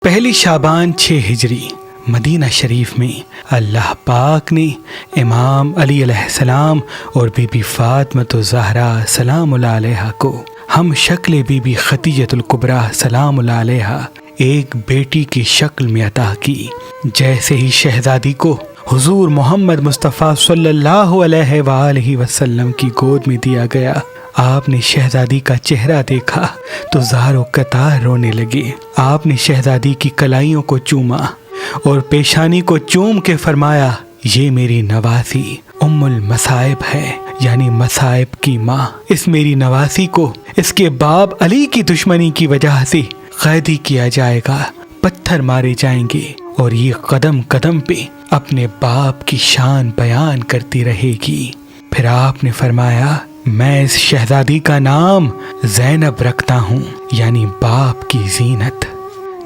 پہلی شعبان 6 ہجری مدینہ شریف میں اللہ پاک نے امام علی علیہ السلام اور بی بی فاطمۃ الزہرا سلام اللہ علیہا کو ہم شکل بی بی خدیجۃ الکبریٰ سلام اللہ علیہا ایک بیٹی کی شکل میں عطا کی۔ جیسے ہی شہزادی کو حضور محمد مصطفیٰ صلی اللہ علیہ وآلہ وسلم کی گود میں دیا گیا، آپ نے شہزادی کا چہرہ دیکھا تو زار و قطار رونے لگے۔ آپ نے شہزادی کی کلائیوں کو چوما اور پیشانی کو چوم کے فرمایا، یہ میری نواسی ام المصائب ہے، یعنی مصائب کی ماں۔ اس میری نواسی کو اس کے باپ علی کی دشمنی کی وجہ سے قیدی کیا جائے گا، پتھر مارے جائیں گے، اور یہ قدم قدم پہ اپنے باپ کی شان بیان کرتی رہے گی۔ پھر آپ نے فرمایا، میں اس شہزادی کا نام زینب رکھتا ہوں، یعنی باپ کی زینت۔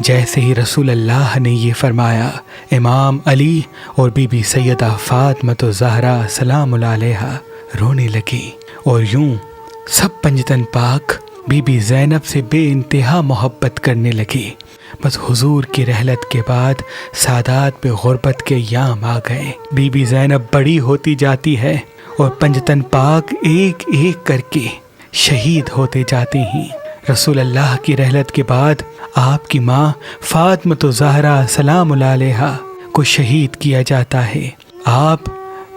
جیسے ہی رسول اللہ نے یہ فرمایا، امام علی اور بی بی سیدہ فاطمۃ الزہرا سلام اللہ علیہا رونے لگے، اور یوں سب پنجتن پاک بی بی زینب سے بے انتہا محبت کرنے لگے۔ بس حضور کی رحلت کے بعد سادات پہ غربت کے ایام آ گئے۔ بی بی زینب بڑی ہوتی جاتی ہے اور پنجتن پاک ایک ایک کر کے شہید ہوتے جاتے ہیں۔ رسول اللہ کی رحلت کے بعد آپ کی ماں فاطمۃ الزہرا سلام اللہ علیہا کو شہید کیا جاتا ہے۔ آپ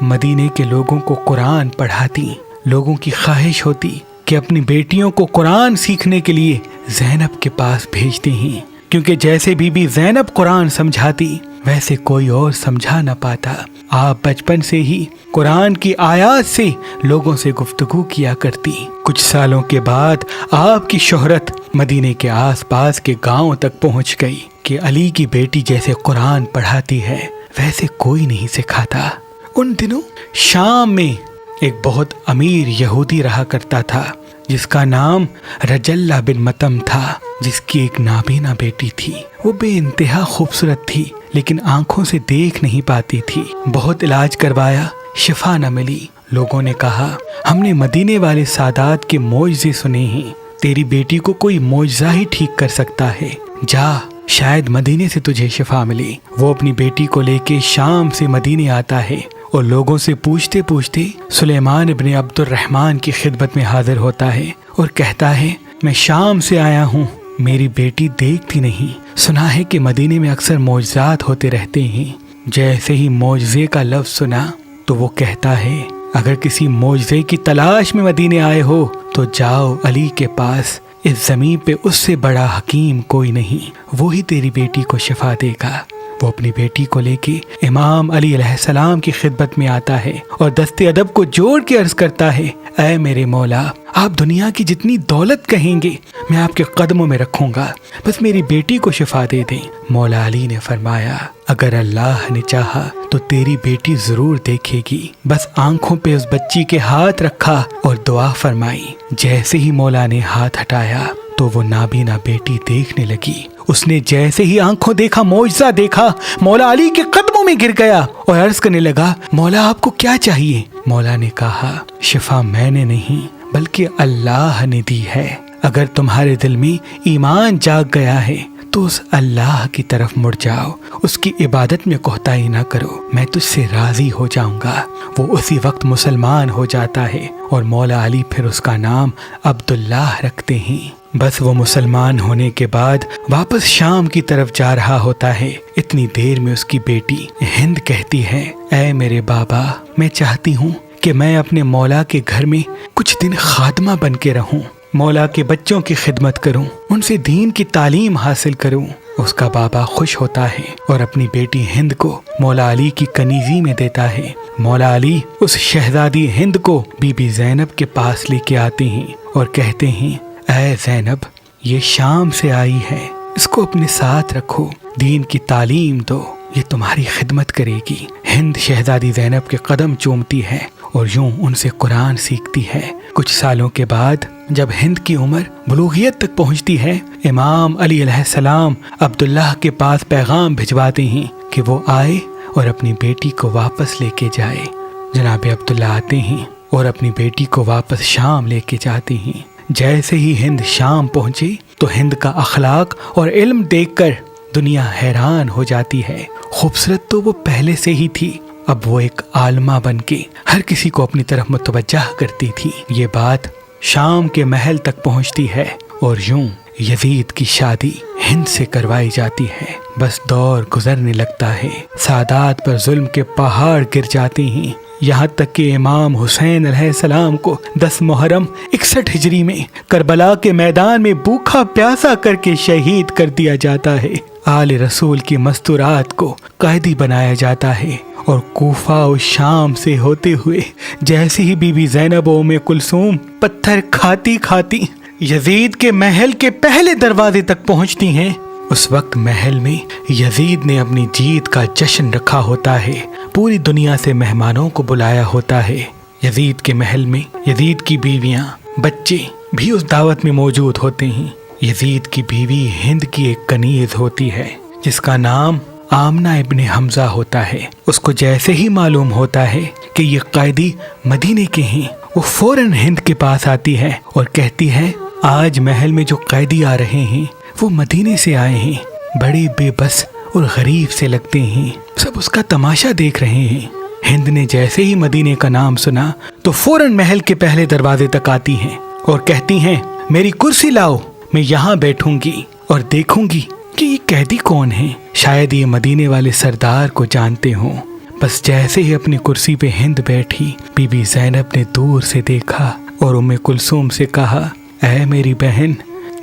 مدینے کے لوگوں کو قرآن پڑھاتی، لوگوں کی خواہش ہوتی کہ اپنی بیٹیوں کو قرآن سیکھنے کے لیے زینب کے پاس بھیجتے ہیں، کیونکہ جیسے بی بی زینب قرآن سمجھاتی ویسے کوئی اور سمجھا نہ پاتا۔ آپ بچپن سے ہی قرآن کی آیات سے لوگوں سے گفتگو کیا کرتی۔ کچھ سالوں کے بعد آپ کی شہرت مدینے کے آس پاس کے گاؤں تک پہنچ گئی کہ علی کی بیٹی جیسے قرآن پڑھاتی ہے ویسے کوئی نہیں سکھاتا۔ ان دنوں شام میں ایک بہت امیر یہودی رہا کرتا تھا جس کا نام رجلہ بن متم تھا، جس کی ایک نابینا بیٹی تھی۔ وہ بے انتہا خوبصورت تھی لیکن آنکھوں سے دیکھ نہیں پاتی تھی۔ بہت علاج کروایا، شفا نہ ملی۔ لوگوں نے کہا، ہم نے مدینے والے سادات کے معجزے سنے ہیں، تیری بیٹی کو کوئی معجزہ ہی ٹھیک کر سکتا ہے، جا شاید مدینے سے تجھے شفا ملے۔ وہ اپنی بیٹی کو لے کے شام سے مدینے آتا ہے اور لوگوں سے پوچھتے پوچھتے سلیمان ابن عبد الرحمن کی خدمت میں حاضر ہوتا ہے اور کہتا ہے، میں شام سے آیا ہوں، میری بیٹی دیکھتی نہیں، سنا ہے کہ مدینے میں اکثر معجزات ہوتے رہتے ہیں۔ جیسے ہی معجزے کا لفظ سنا تو وہ کہتا ہے، اگر کسی معجزے کی تلاش میں مدینے آئے ہو تو جاؤ علی کے پاس، اس زمین پہ اس سے بڑا حکیم کوئی نہیں، وہی تیری بیٹی کو شفا دے گا۔ وہ اپنی بیٹی کو لے کے امام علی علیہ السلام کی خدمت میں آتا ہے اور دست ادب کو جوڑ کے عرض کرتا ہے، اے میرے مولا، آپ دنیا کی جتنی دولت کہیں گے میں آپ کے قدموں میں رکھوں گا، بس میری بیٹی کو شفا دے دیں۔ مولا علی نے فرمایا، اگر اللہ نے چاہا تو تیری بیٹی ضرور دیکھے گی، بس آنکھوں پہ اس بچی کے ہاتھ رکھا اور دعا فرمائی۔ جیسے ہی مولا نے ہاتھ ہٹایا تو وہ نابینا بیٹی دیکھنے لگی۔ اس نے جیسے ہی آنکھوں دیکھا، معجزہ دیکھا، مولا علی کے قدموں میں گر گیا اور عرض کرنے لگا، مولا آپ کو کیا چاہیے؟ مولا نے کہا، شفا میں نے نہیں بلکہ اللہ نے دی ہے، اگر تمہارے دل میں ایمان جاگ گیا ہے تو اس اللہ کی طرف مڑ جاؤ، اس کی عبادت میں کوتاہی نہ کرو، میں تجھ سے راضی ہو جاؤں گا۔ وہ اسی وقت مسلمان ہو جاتا ہے اور مولا علی پھر اس کا نام عبداللہ رکھتے ہیں۔ بس وہ مسلمان ہونے کے بعد واپس شام کی طرف جا رہا ہوتا ہے، اتنی دیر میں اس کی بیٹی ہند کہتی ہے، اے میرے بابا، میں چاہتی ہوں کہ میں اپنے مولا کے گھر میں کچھ دن خادمہ بن کے رہوں، مولا کے بچوں کی خدمت کروں، ان سے دین کی تعلیم حاصل کروں۔ اس کا بابا خوش ہوتا ہے اور اپنی بیٹی ہند کو مولا علی کی کنیزی میں دیتا ہے۔ مولا علی اس شہزادی ہند کو بی بی زینب کے پاس لے کے آتے ہیں اور کہتے ہیں، اے زینب، یہ شام سے آئی ہے، اس کو اپنے ساتھ رکھو، دین کی تعلیم دو، یہ تمہاری خدمت کرے گی۔ ہند شہزادی زینب کے قدم چومتی ہے اور یوں ان سے قرآن سیکھتی ہے۔ کچھ سالوں کے بعد جب ہند کی عمر بلوغیت تک پہنچتی ہے، امام علی علیہ السلام عبداللہ کے پاس پیغام بھجواتے ہیں کہ وہ آئے اور اپنی بیٹی کو واپس لے کے جائے۔ جناب عبداللہ آتے ہیں اور اپنی بیٹی کو واپس شام لے کے جاتے ہیں۔ جیسے ہی ہند شام پہنچی تو ہند کا اخلاق اور علم دیکھ کر دنیا حیران ہو جاتی ہے۔ خوبصورت تو وہ پہلے سے ہی تھی، اب وہ ایک عالمہ بن کے ہر کسی کو اپنی طرف متوجہ کرتی تھی۔ یہ بات شام کے محل تک پہنچتی ہے اور یوں یزید کی شادی ہند سے کروائی جاتی ہے۔ بس دور گزرنے لگتا ہے، سادات پر ظلم کے پہاڑ گر جاتے ہیں، یہاں تک کہ امام حسین علیہ السلام کو 10 محرم 61 ہجری میں کربلا کے میدان میں بھوکا پیاسا کر کے شہید کر دیا جاتا ہے۔ آل رسول کی مستورات کو قیدی بنایا جاتا ہے اور کوفہ و شام سے ہوتے ہوئے جیسے ہی بی بی زینب و ام کلثوم پتھر کھاتی کھاتی یزید کے محل کے پہلے دروازے تک پہنچتی ہیں، اس وقت محل میں یزید نے اپنی جیت کا جشن رکھا ہوتا ہے، پوری دنیا سے مہمانوں کو بلایا ہوتا ہے۔ یزید کے محل میں یزید کی بیویاں، بچے بھی اس دعوت میں موجود ہوتے ہیں۔ یزید کی بیوی ہند کی ایک کنیز ہوتی ہے جس کا نام آمنہ ابن حمزہ ہوتا ہے۔ اس کو جیسے ہی معلوم ہوتا ہے کہ یہ قیدی مدینے کے ہیں، وہ فوراً ہند کے پاس آتی ہے اور کہتی ہے آج محل میں جو قیدی آ رہے ہیں وہ مدینے سے آئے ہیں، بڑے بے بس اور غریب سے لگتے ہیں، سب اس کا تماشا دیکھ رہے ہیں۔ ہند نے جیسے ہی مدینے کا نام سنا تو فوراً محل کے پہلے دروازے تک آتی ہیں اور کہتی ہیں میری کرسی لاؤ، میں یہاں بیٹھوں گی اور دیکھوں گی کہ یہ قیدی کون ہیں، شاید یہ مدینے والے سردار کو جانتے ہوں۔ بس جیسے ہی اپنی کرسی پہ ہند بیٹھی، بی بی زینب نے دور سے دیکھا اور ام کلثوم سے کہا اے میری بہن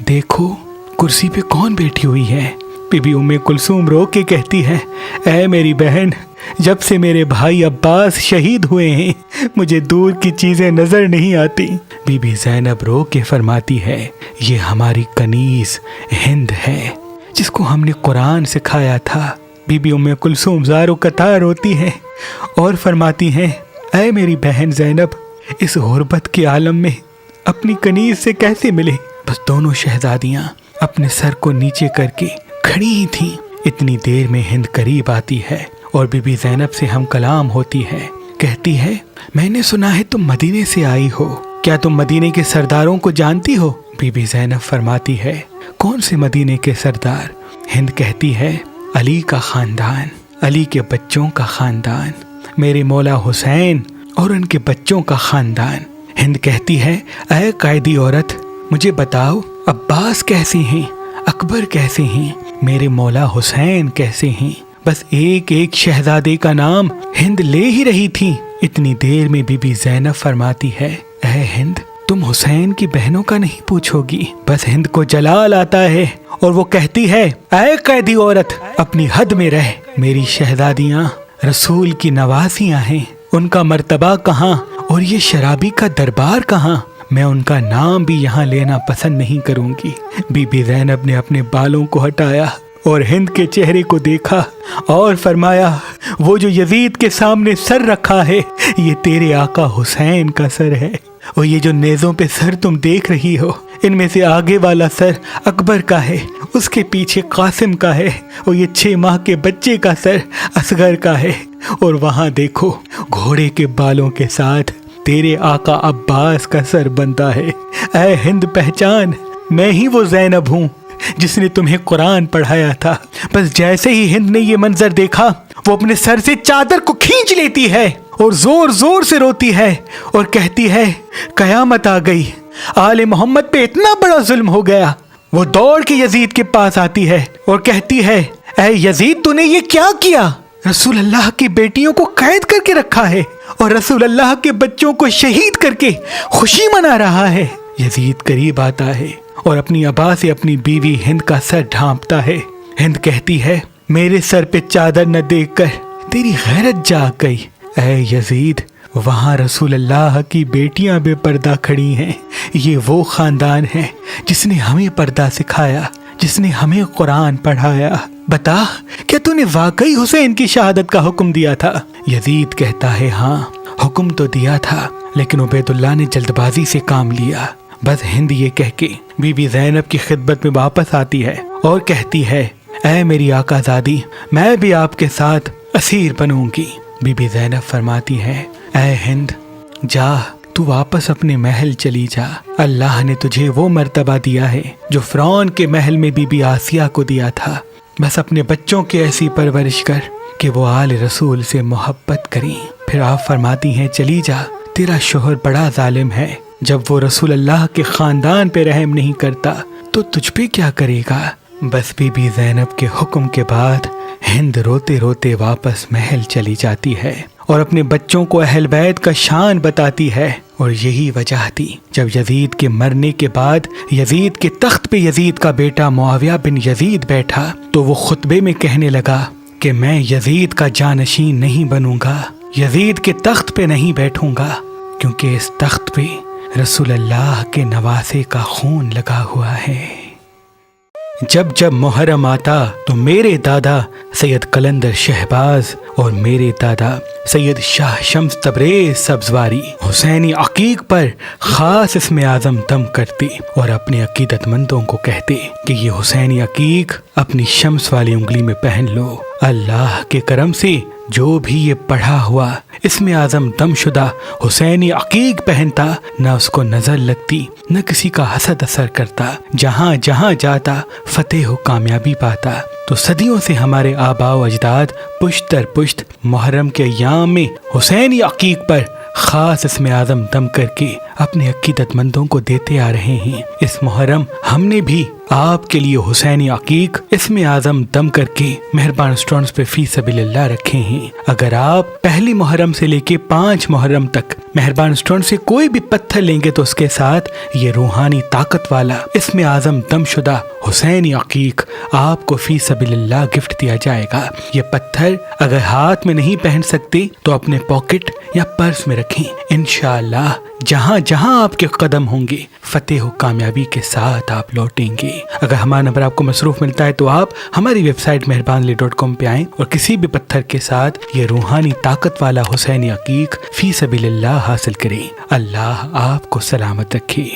دیکھو کرسی پہ کون بیٹھی ہوئی ہے۔ بی بی ام کلثوم رو کے کہتی ہے اے میری بہن، جب سے میرے بھائی عباس شہید ہوئے ہیں مجھے دور کی چیزیں نظر نہیں آتی۔ بی بی زینب رو کے فرماتی ہے یہ ہماری کنیز ہند ہے جس کو ہم نے قرآن سکھایا تھا۔ بی بی ام کلثوم زار و قطار روتی ہیں اور فرماتی ہیں اے میری بہن زینب، اس غربت کے عالم میں اپنی کنیز سے کیسے ملے؟ بس دونوں شہزادیاں اپنے سر کو نیچے کر کے کھڑی ہی تھیں۔ اتنی دیر میں ہند قریب آتی ہے اور بی بی زینب سے ہم کلام ہوتی ہے، کہتی ہے میں نے سنا ہے تم مدینے سے آئی ہو، کیا تم مدینے کے سرداروں کو جانتی ہو؟ بی بی زینب فرماتی ہے کون سے مدینے کے سردار؟ ہند کہتی ہے علی کا خاندان، علی کے بچوں کا خاندان، میرے مولا حسین اور ان کے بچوں کا خاندان۔ ہند کہتی ہے اے قیدی عورت مجھے بتاؤ عباس کیسے ہیں، اکبر کیسے ہیں، میرے مولا حسین کیسے ہیں؟ بس ایک ایک شہزادے کا نام ہند لے ہی رہی تھی۔ اتنی دیر میں بی بی زینب فرماتی ہے اے ہند تم حسین کی بہنوں کا نہیں پوچھو گی؟ بس ہند کو جلال آتا ہے اور وہ کہتی ہے اے قیدی عورت اپنی حد میں رہ، میری شہزادیاں رسول کی نوازیاں ہیں، ان کا مرتبہ کہاں اور یہ شرابی کا دربار کہاں؟ میں ان کا نام بھی یہاں لینا پسند نہیں کروں گی۔ بی بی زینب نے اپنے بالوں کو ہٹایا اور ہند کے چہرے کو دیکھا اور فرمایا وہ جو یزید کے سامنے سر رکھا ہے یہ تیرے آقا حسین کا سر ہے، اور یہ جو نیزوں پہ سر تم دیکھ رہی ہو ان میں سے آگے والا سر اکبر کا ہے، اس کے پیچھے قاسم کا ہے، اور یہ 6 ماہ کے بچے کا سر اصغر کا ہے، اور وہاں دیکھو گھوڑے کے بالوں کے ساتھ تیرے آقا عباس کا سر بنتا ہے۔ اے ہند پہچان، میں ہی وہ زینب ہوں جس نے تمہیں قرآن پڑھایا تھا۔ بس جیسے ہی ہند نے یہ منظر دیکھا وہ اپنے سر سے چادر کو کھینچ لیتی ہے اور زور زور سے روتی ہے اور کہتی ہے قیامت آ گئی، آل محمد پہ اتنا بڑا ظلم ہو گیا۔ وہ دوڑ کے یزید کے پاس آتی ہے اور کہتی ہے اے یزید تو نے یہ کیا کیا؟ رسول اللہ کی بیٹیوں کو قید کر کے رکھا ہے اور رسول اللہ کے بچوں کو شہید کر کے خوشی منا رہا ہے۔ یزید قریب آتا ہے اور اپنی ابا سے اپنی بیوی ہند کا سر ڈھانپتا ہے۔ ہند کہتی ہے میرے سر پہ چادر نہ دیکھ کر تیری غیرت جاگ گئی۔ اے یزید وہاں رسول اللہ کی بیٹیاں بے پردہ کھڑی ہیں، یہ وہ خاندان ہے جس نے ہمیں پردہ سکھایا، جس نے ہمیں قرآن پڑھایا۔ بتا کیا تو نے واقعی حسین کی شہادت کا حکم دیا تھا؟ یزید کہتا ہے ہاں حکم تو دیا تھا، لیکن عبید اللہ نے جلد بازی سے کام لیا۔ بس ہند یہ کہہ کے بی بی زینب کی خدمت میں واپس آتی ہے اور کہتی ہے اے میری آقا زادی میں بھی آپ کے ساتھ اسیر بنوں گی۔ بی بی زینب فرماتی ہے اے ہند جا، تو واپس اپنے محل چلی جا، اللہ نے تجھے وہ مرتبہ دیا ہے جو فرعون کے محل میں بی بی آسیہ کو دیا تھا، بس اپنے بچوں کی ایسی پرورش کر کہ وہ آل رسول سے محبت کریں۔ پھر آپ فرماتی ہیں چلی جا، تیرا شوہر بڑا ظالم ہے، جب وہ رسول اللہ کے خاندان پہ رحم نہیں کرتا تو تجھ پہ کیا کرے گا۔ بس بی بی زینب کے حکم کے بعد ہند روتے روتے واپس محل چلی جاتی ہے اور اپنے بچوں کو اہل بیت کا شان بتاتی ہے۔ اور یہی وجہ تھی جب یزید کے مرنے کے بعد یزید کے تخت پہ یزید کا بیٹا معاویہ بن یزید بیٹھا تو وہ خطبے میں کہنے لگا کہ میں یزید کا جانشین نہیں بنوں گا، یزید کے تخت پہ نہیں بیٹھوں گا، کیونکہ اس تخت پہ رسول اللہ کے نواسے کا خون لگا ہوا ہے۔ جب جب محرم آتا تو میرے دادا سید قلندر شہباز اور میرے دادا سید شاہ شمس تبریز سبزواری حسینی عقیق پر خاص اسم اعظم دم کرتے اور اپنے عقیدت مندوں کو کہتے کہ یہ حسینی عقیق اپنی شمس والی انگلی میں پہن لو۔ اللہ کے کرم سے جو بھی یہ پڑھا ہوا اسم اعظم دم شدہ حسینی عقیق پہنتا، نہ اس کو نظر لگتی، نہ کسی کا حسد اثر کرتا، جہاں جہاں جاتا فتح و کامیابی پاتا۔ تو صدیوں سے ہمارے آباء و اجداد پشت در پشت محرم کے ایام میں حسینی عقیق پر خاص اسم اعظم دم کر کے اپنے عقیدت مندوں کو دیتے آ رہے ہیں۔ اس محرم ہم نے بھی آپ کے لیے حسینی عقیق اسم اعظم دم کر کے مہربان اسٹونز پہ فی سبیل اللہ رکھے ہیں۔ اگر آپ پہلی محرم سے لے کے 5 محرم تک مہربان اسٹون سے کوئی بھی پتھر لیں گے تو اس کے ساتھ یہ روحانی طاقت والا اسم اعظم دم شدہ حسینی عقیق آپ کو فی سبیل اللہ گفٹ دیا جائے گا۔ یہ پتھر اگر ہاتھ میں نہیں پہن سکتے تو اپنے پاکٹ یا پرس میں رکھیں، انشاءاللہ جہاں جہاں آپ کے قدم ہوں گے فتح و کامیابی کے ساتھ آپ لوٹیں گے۔ اگر ہمارا نمبر آپ کو مصروف ملتا ہے تو آپ ہماری ویب سائٹ مہربانلی.com پہ آئیں اور کسی بھی پتھر کے ساتھ یہ روحانی طاقت والا حسینی عقیق فی سبیل اللہ حاصل کریں۔ اللہ آپ کو سلامت رکھے۔